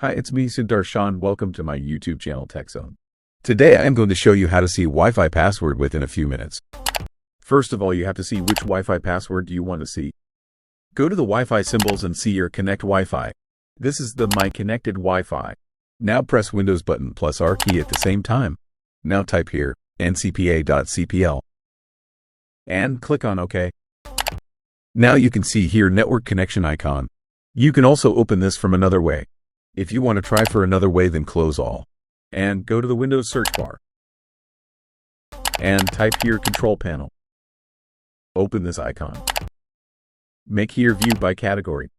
Hi, it's me, Sudarshan. Welcome to my YouTube channel, Techzone. Today I am going to show you how to see Wi-Fi password within a few minutes. First of all, you have to see which Wi-Fi password do you want to see. Go to the Wi-Fi symbols and see your Connect Wi-Fi. This is the My Connected Wi-Fi. Now press Windows button plus R key at the same time. Now type here, ncpa.cpl. And click on OK. Now you can see here network connection icon. You can also open this from another way. If you want to try for another way, then close all. And go to the Windows search bar. And type here Control Panel. Open this icon. Make here View by category.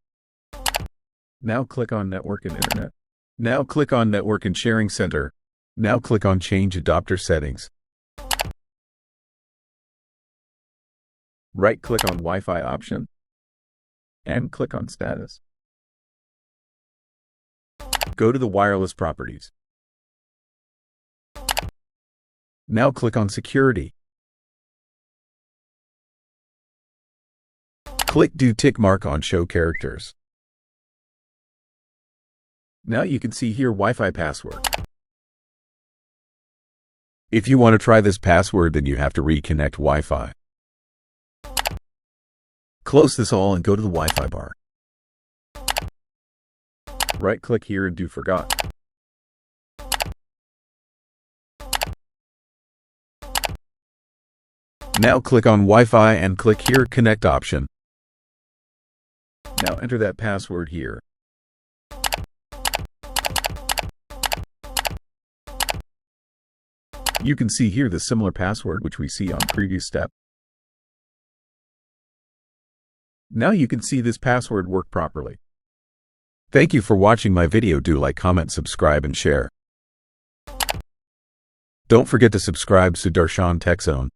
Now click on Network and Internet. Now click on Network and Sharing Center. Now click on Change Adapter Settings. Right-click on Wi-Fi option. And click on Status. Go to the wireless properties. Now click on Security. Click do tick mark on Show Characters. Now you can see here Wi-Fi password. If you want to try this password, then you have to reconnect Wi-Fi. Close this all and go to the Wi-Fi bar. Right-click here and do Forgot. Now click on Wi-Fi and click here Connect option. Now enter that password here. You can see here the similar password which we see on previous step. Now you can see this password work properly. Thank you for watching my video. Do like, comment, subscribe, and share. Don't forget to subscribe Sudarshan Techzone.